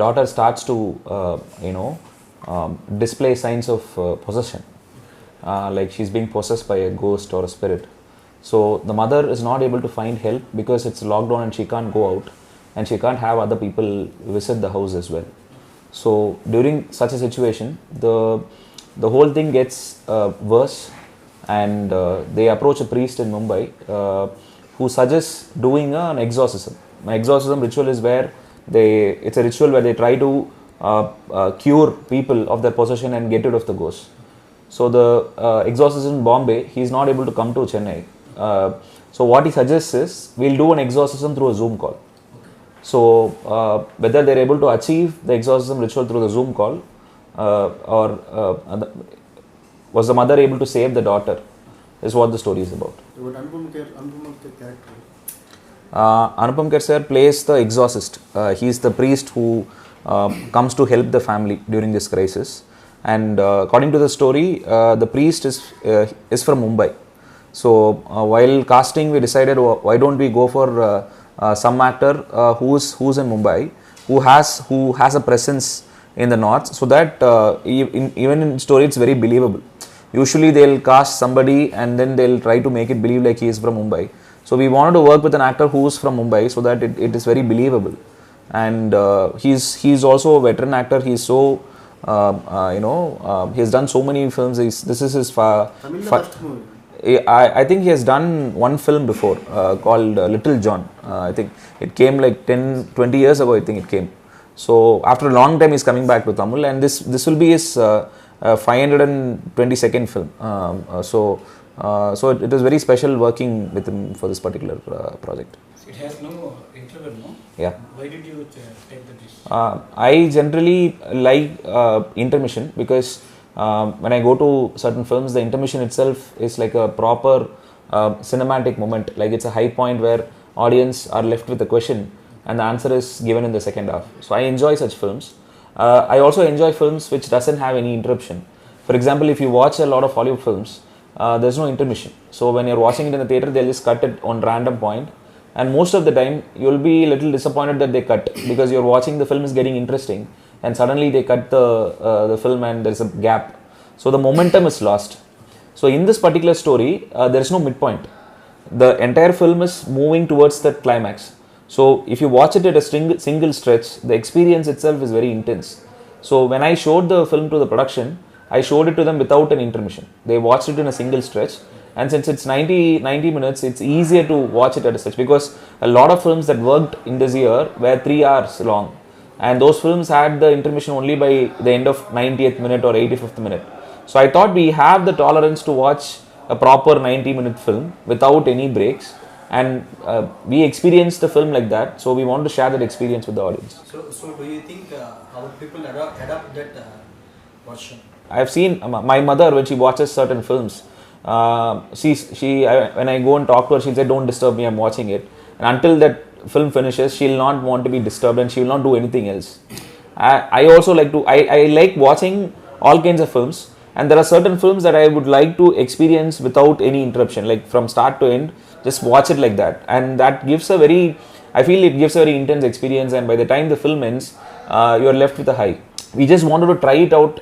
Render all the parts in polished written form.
daughter starts to display signs of possession, like she's being possessed by a ghost or a spirit. So the mother is not able to find help because it's lockdown and she can't go out and she can't have other people visit the house as well. So during such a situation, the whole thing gets worse, and they approach a priest in Mumbai who suggests doing an exorcism. An exorcism ritual is where it's a ritual where they try to cure people of their possession and get rid of the ghost. So the exorcism in Bombay, he is not able to come to Chennai. So what he suggests is, we'll do an exorcism through a Zoom call. So whether they're able to achieve the exorcism ritual through the Zoom call, or was the mother able to save the daughter, is what the story is about. What Anupam Kher character? Anupam Kher sir plays the exorcist. He is the priest who comes to help the family during this crisis. And according to the story, the priest is from Mumbai. So while casting, we decided, why don't we go for some actor who's in Mumbai, who has a presence in the north, so that even in story it's very believable. Usually they'll cast somebody and then they'll try to make it believe like he is from Mumbai. So we wanted to work with an actor who's from Mumbai so that it is very believable. And he's also a veteran actor. He's so he's done so many films. This is his first movie. I think he has done one film before called Little John. I think it came like 10-20 years ago. I think it came. So after a long time he's coming back to Tamil, and this will be his 522nd film. So it is very special working with him for this particular project. It has no interval, no? Yeah. Why did you take the decision? I generally like intermission, because when I go to certain films, the intermission itself is like a proper cinematic moment. Like it's a high point where audience are left with a question and the answer is given in the second half. So I enjoy such films. I also enjoy films which doesn't have any interruption. For example, if you watch a lot of Hollywood films, there's no intermission. So when you're watching it in the theater, they'll just cut it on random point. And most of the time, you'll be a little disappointed that they cut, because you're watching, the film is getting interesting and suddenly they cut the film and there's a gap. So the momentum is lost. So in this particular story, there is no midpoint. The entire film is moving towards the climax. So if you watch it at a single stretch, the experience itself is very intense. So when I showed the film to the production, I showed it to them without an intermission. They watched it in a single stretch. And since it's 90 minutes, it's easier to watch it at a stretch, because a lot of films that worked in this year were 3 hours long. And those films had the intermission only by the end of 90th minute or 85th minute. So I thought we have the tolerance to watch a proper 90-minute film without any breaks. And we experienced the film like that, so we want to share that experience with the audience. So do you think how people adapt that version? I have seen my mother, when she watches certain films, when I go and talk to her, she'll say, don't disturb me, I'm watching it. And until that film finishes, she'll not want to be disturbed and she will not do anything else. I also like to, I like watching all kinds of films, and there are certain films that I would like to experience without any interruption, like from start to end, just watch it like that. And that gives I feel it gives a very intense experience, and by the time the film ends, you're left with a high. We just wanted to try it out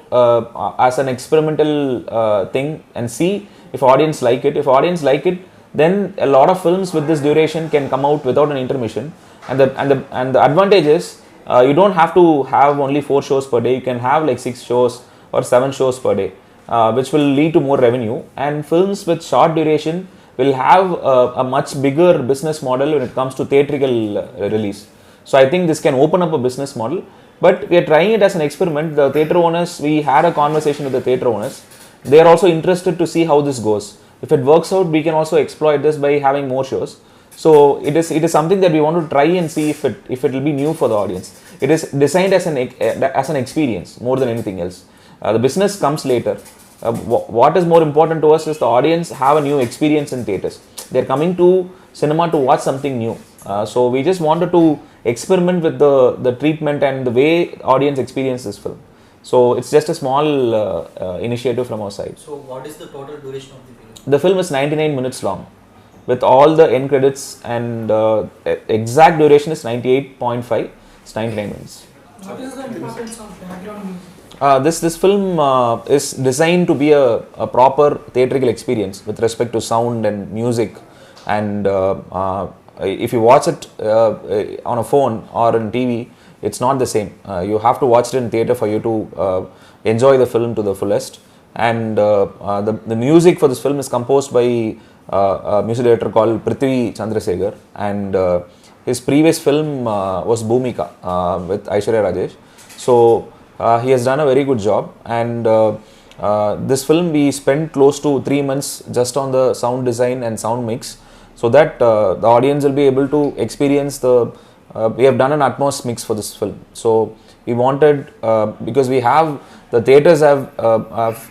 as an experimental thing and see if audience like it. If audience like it, then a lot of films with this duration can come out without an intermission. And the advantage is you don't have to have only 4 shows per day. You can have like 6 shows or 7 shows per day, which will lead to more revenue. And films with short duration will have a much bigger business model when it comes to theatrical release. So I think this can open up a business model. But we are trying it as an experiment. The theatre owners, we had a conversation with the theatre owners. They are also interested to see how this goes. If it works out, we can also exploit this by having more shows. So it is something that we want to try and see if it will be new for the audience. It is designed as an experience more than anything else. The business comes later. What is more important to us is the audience have a new experience in theatres. They are coming to cinema to watch something new. So we just wanted to experiment with the treatment and the way audience experience this film. So it's just a small initiative from our side. So what is the total duration of the film? The film is 99 minutes long with all the end credits, and exact duration is 98.5. It's 99 minutes. What is the importance of background music? This film is designed to be a proper theatrical experience with respect to sound and music, and if you watch it on a phone or on TV, it's not the same. You have to watch it in theater for you to enjoy the film to the fullest. And the music for this film is composed by a music director called Prithvi Chandrasekhar, and his previous film was Bhumika with Aishwarya Rajesh. So he has done a very good job, and this film we spent close to 3 months just on the sound design and sound mix, so that the audience will be able to experience the we have done an Atmos mix for this film. So we wanted, because we have the theatres have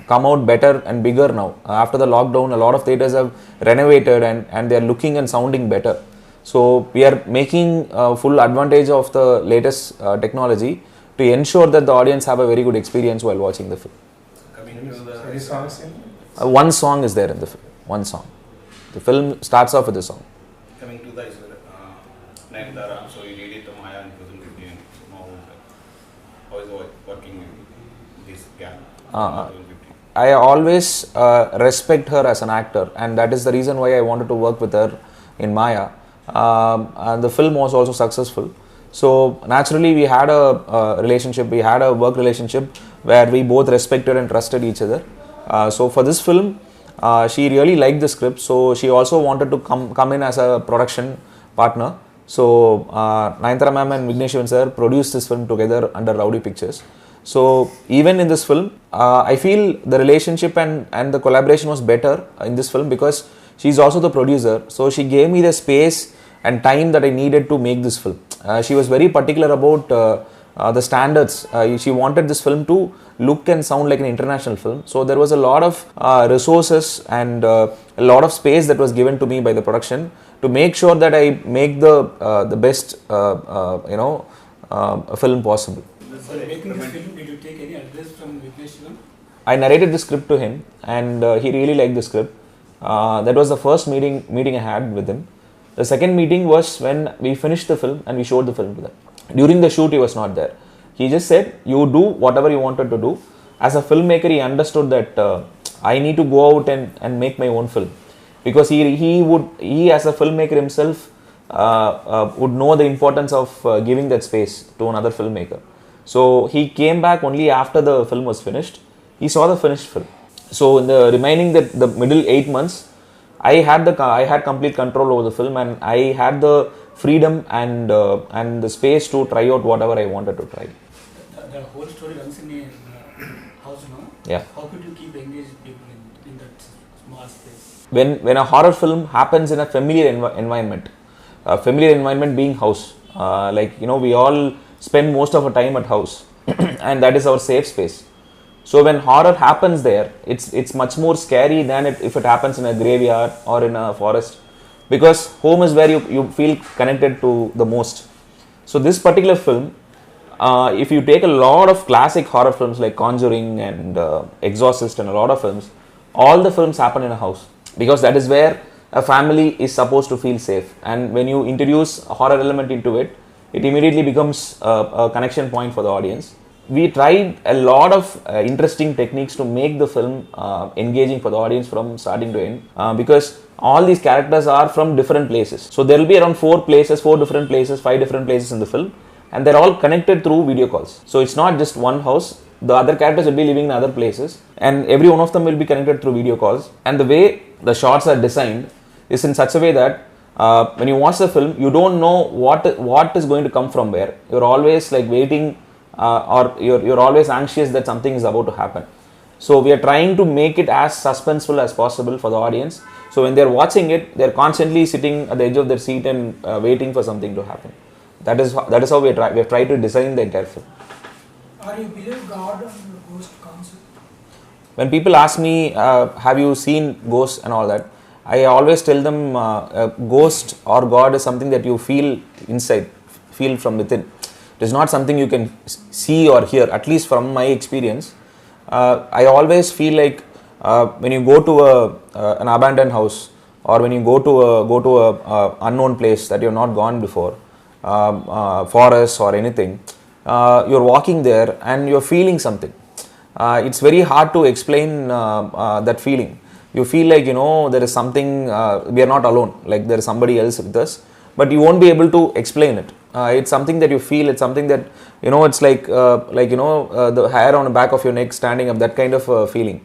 come out better and bigger now. After the lockdown, a lot of theatres have renovated and they are looking and sounding better. So we are making full advantage of the latest technology to ensure that the audience have a very good experience while watching the film. Coming to the songs in One song is there in the film. One song. The film starts off with a song. coming to the Nayanthara, so you needed the Maya in 2015. Now, how is it working with this gal? 2015. I always respect her as an actor, and that is the reason why I wanted to work with her in Maya. And the film was also successful. So naturally we had a relationship, we had a work relationship where we both respected and trusted each other. So for this film, she really liked the script, so she also wanted to come in as a production partner. So Nayanthara ma'am and Vigneshavan sir produced this film together under Rowdy Pictures. So even in this film, I feel the relationship and the collaboration was better in this film because she's also the producer. So she gave me the space and time that I needed to make this film. She was very particular about the standards. She wanted this film to look and sound like an international film. So there was a lot of resources and a lot of space that was given to me by the production to make sure that I make the best film possible. While making this film, did you take any advice from Vigneshavan? I narrated the script to him, and he really liked the script. That was the first meeting I had with him. The second meeting was when we finished the film and we showed the film to them. During the shoot, he was not there. He just said, "You do whatever you wanted to do." As a filmmaker, he understood that I need to go out and make my own film, because he as a filmmaker himself would know the importance of giving that space to another filmmaker. So he came back only after the film was finished. He saw the finished film. So in the remaining the middle 8 months, I had complete control over the film, and I had the freedom and the space to try out whatever I wanted to try. The whole story runs in a house, no? Yeah. How could you keep engaged people in that small space? When a horror film happens in a familiar environment, familiar environment being house, we all spend most of our time at house, and that is our safe space. So when horror happens there, it's much more scary than if it happens in a graveyard or in a forest, because home is where you feel connected to the most. So this particular film, if you take a lot of classic horror films like Conjuring and Exorcist and a lot of films, all the films happen in a house, because that is where a family is supposed to feel safe. And when you introduce a horror element into it, it immediately becomes a connection point for the audience. We tried a lot of interesting techniques to make the film engaging for the audience from starting to end, because all these characters are from different places. So there will be around 4 different places, 5 different places in the film, and they're all connected through video calls. So it's not just one house. The other characters will be living in other places, and every one of them will be connected through video calls. And the way the shots are designed is in such a way that when you watch the film, you don't know what is going to come from where. You're always like waiting, or you're always anxious that something is about to happen. So we are trying to make it as suspenseful as possible for the audience. So when they're watching it, they're constantly sitting at the edge of their seat and waiting for something to happen. That is how we have tried to design the entire film. Are you believe God and ghost concept? When people ask me, have you seen ghosts and all that, I always tell them ghost or God is something that you feel inside, feel from within. It is not something you can see or hear, at least from my experience. I always feel like when you go to an abandoned house, or when you go to a unknown place that you have not gone before, forest or anything, you're walking there and you're feeling something. It's very hard to explain that feeling. You feel like, there is something, we are not alone, like there is somebody else with us, but you won't be able to explain it. It's something that you feel, it's something that, it's like the hair on the back of your neck standing up, that kind of feeling.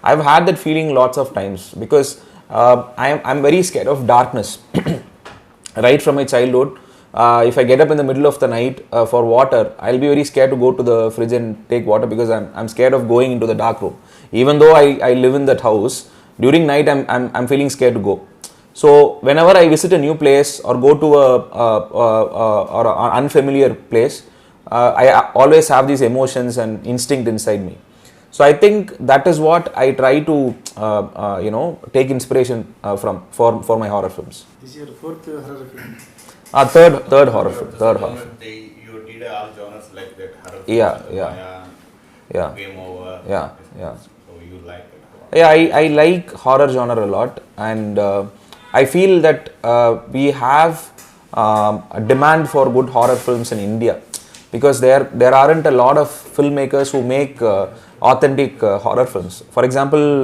I've had that feeling lots of times because I'm very scared of darkness. Right from my childhood, if I get up in the middle of the night for water, I'll be very scared to go to the fridge and take water because I'm scared of going into the dark room. Even though I live in that house, during night I'm feeling scared to go. So whenever I visit a new place or go to an unfamiliar place, I always have these emotions and instinct inside me. So I think that is what I try to take inspiration from for my horror films. This is your fourth horror film. Third horror film. Third horror film. You did all genres like that. Horror Yeah, films, yeah. Maya, Yeah. Game Over. Yeah, yeah. So you like it. Yeah, I like horror genre a lot, and I feel that we have a demand for good horror films in India because there aren't a lot of filmmakers who make authentic horror films. For example,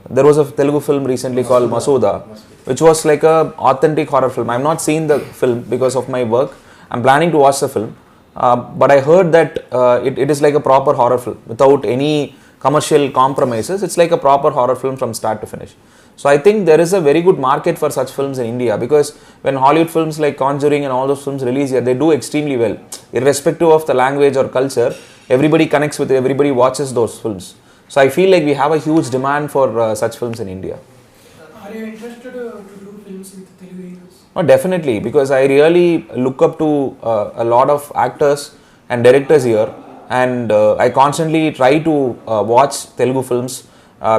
there was a Telugu film recently called Masuda, which was like a authentic horror film. I've not seen the film because of my work. I'm planning to watch the film, but I heard that it is like a proper horror film without any commercial compromises. It's like a proper horror film from start to finish. So I think there is a very good market for such films in India because when Hollywood films like Conjuring and all those films release here, they do extremely well. Irrespective of the language or culture, everybody connects with it, everybody watches those films. So I feel like we have a huge demand for such films in India. Are you interested to do films with Telugu heroes? Oh, definitely, because I really look up to a lot of actors and directors here, and I constantly try to watch Telugu films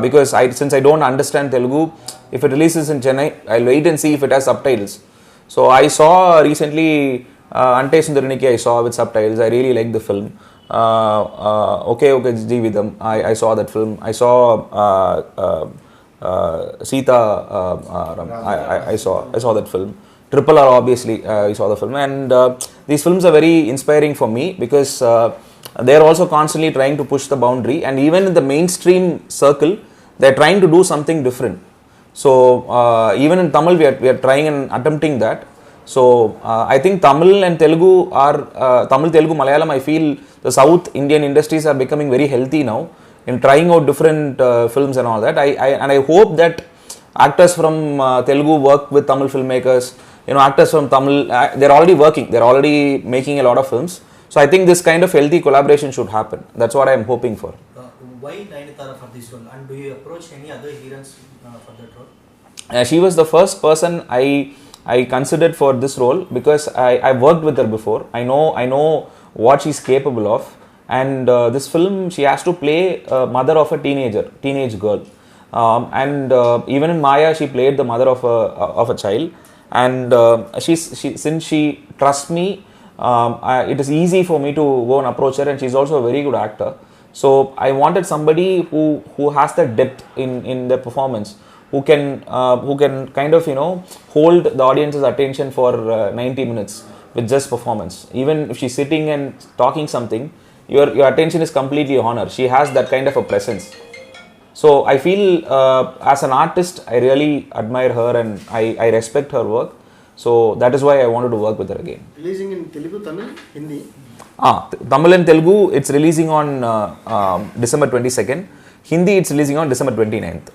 because since I don't understand Telugu, if it releases in Chennai, I'll wait and see if it has subtitles. So I saw recently Ante Sundaraniki, I saw with subtitles. I really liked the film. Okay Jeevidam, I saw that film. I saw Sita I saw that film. Triple R, obviously I saw the film, and these films are very inspiring for me because they are also constantly trying to push the boundary, and even in the mainstream circle they are trying to do something different. So even in Tamil we are trying and attempting that. So I think Tamil and Telugu are Tamil, Telugu, Malayalam, I feel the South Indian industries are becoming very healthy now in trying out different films and all that. I hope that actors from Telugu work with Tamil filmmakers. Actors from Tamil, they're already working, they're already making a lot of films. So I think this kind of healthy collaboration should happen. That's what I'm hoping for. Why Nayanthara for this role? And do you approach any other heroines for that role? She was the first person I considered for this role because I worked with her before. I know what she's capable of, and this film she has to play a mother of a teenage girl, and even in Maya she played the mother of a child, and since she trusts me, it is easy for me to go and approach her, and she's also a very good actor. So I wanted somebody who has the depth in their performance, who can kind of hold the audience's attention for 90 minutes with just performance. Even if she's sitting and talking something, your attention is completely on her. She has that kind of a presence. So I feel as an artist, I really admire her and I respect her work. So that is why I wanted to work with her again. Releasing in Telugu, Tamil, Hindi? Tamil and Telugu, it's releasing on December 22nd. Hindi, it's releasing on December 29th.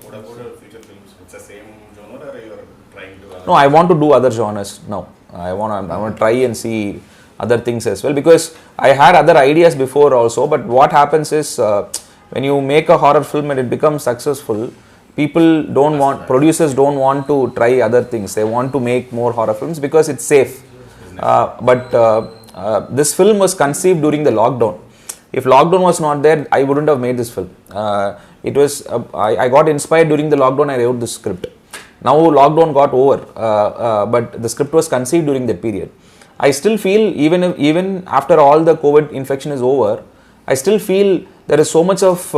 What about future films? It's the same genre or you're trying to... No, I want to do other genres now. I want to try and see other things as well because I had other ideas before also, but what happens is when you make a horror film and it becomes successful, producers don't want to try other things. They want to make more horror films because it's safe. But this film was conceived during the lockdown. If lockdown was not there, I wouldn't have made this film. I got inspired during the lockdown. I wrote the script. Now lockdown got over, but the script was conceived during that period. I still feel even after all the COVID infection is over, I still feel there is so much of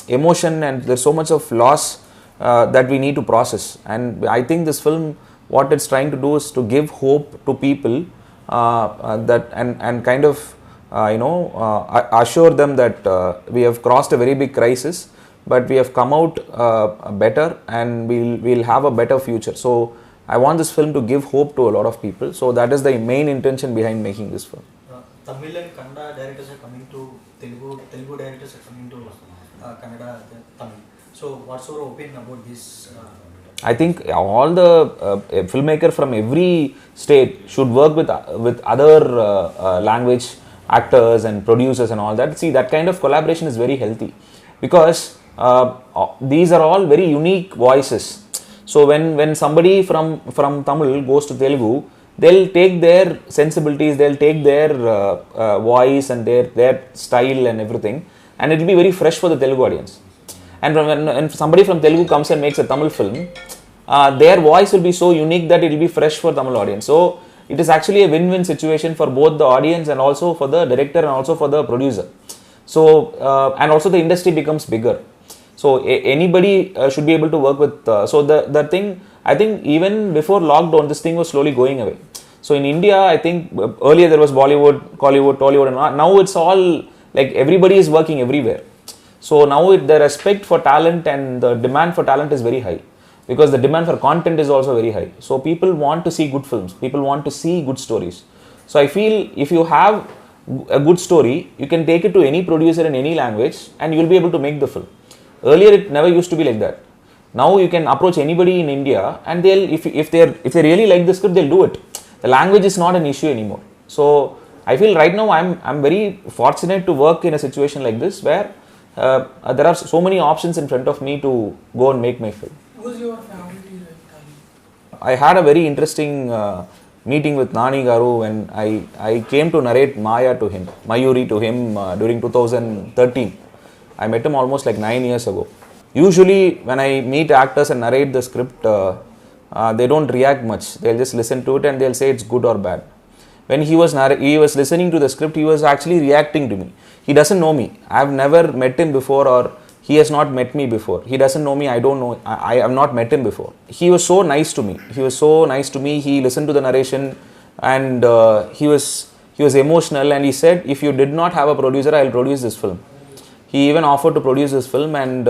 emotion and there's so much of loss that we need to process. And I think this film, what it's trying to do is to give hope to people that and kind of assure them that we have crossed a very big crisis, but we have come out better, and we'll have a better future. So I want this film to give hope to a lot of people. So that is the main intention behind making this film. Tamil and Kannada directors are coming to Telugu. Telugu directors are coming to Kannada, Tamil. So what's your opinion about this? I think all the filmmaker from every state should work with other language actors and producers and all that. See, that kind of collaboration is very healthy, because these are all very unique voices. So when somebody from Tamil goes to Telugu, they'll take their sensibilities, they'll take their voice and their style and everything, and it will be very fresh for the Telugu audience. And when somebody from Telugu comes and makes a Tamil film, their voice will be so unique that it will be fresh for Tamil audience. So it is actually a win-win situation for both the audience and also for the director and also for the producer. So and also the industry becomes bigger. So anybody should be able to work with. So the thing, I think even before lockdown, this thing was slowly going away. So in India, I think earlier there was Bollywood, Hollywood, Tollywood, and now it's all like everybody is working everywhere. So now the respect for talent and the demand for talent is very high, because the demand for content is also very high. So people want to see good films, people want to see good stories. So I feel if you have a good story, you can take it to any producer in any language and you will be able to make the film. Earlier it never used to be like that. Now you can approach anybody in India and they'll, if they really like the script, they'll do it. The language is not an issue anymore. So I feel right now I'm very fortunate to work in a situation like this, where there are so many options in front of me to go and make my film. Who's your favorite hero? I had a very interesting meeting with Nani Garu when I came to narrate Mayuri to him during 2013. I met him almost like 9 years ago. Usually when I meet actors and narrate the script, they don't react much. They'll just listen to it and they'll say it's good or bad. When he was listening to the script, he was actually reacting to me. He doesn't know me. I've never met him before, or he has not met me before. He doesn't know me. I don't know. I have not met him before. He was so nice to me. He listened to the narration and he was emotional, and he said, if you did not have a producer, I'll produce this film. He even offered to produce this film, and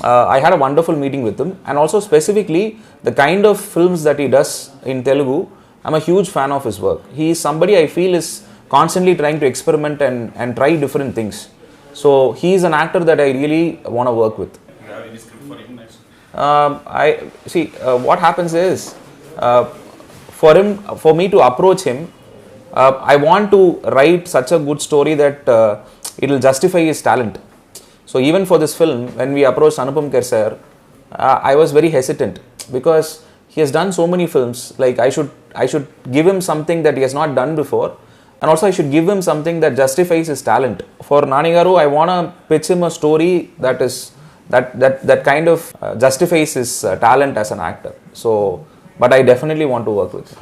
I had a wonderful meeting with him. And also specifically the kind of films that he does in Telugu, I'm a huge fan of his work. He is somebody I feel is constantly trying to experiment and try different things. So he is an actor that I really want to work with. Do you have any script for him next? What happens is, for me to approach him, I want to write such a good story that it will justify his talent. So even for this film, when we approached Anupam Kher sir, I was very hesitant, because he has done so many films. Like I should give him something that he has not done before, and also I should give him something that justifies his talent. For Nani Garu, I want to pitch him a story that kind of justifies his talent as an actor. So, but I definitely want to work with him.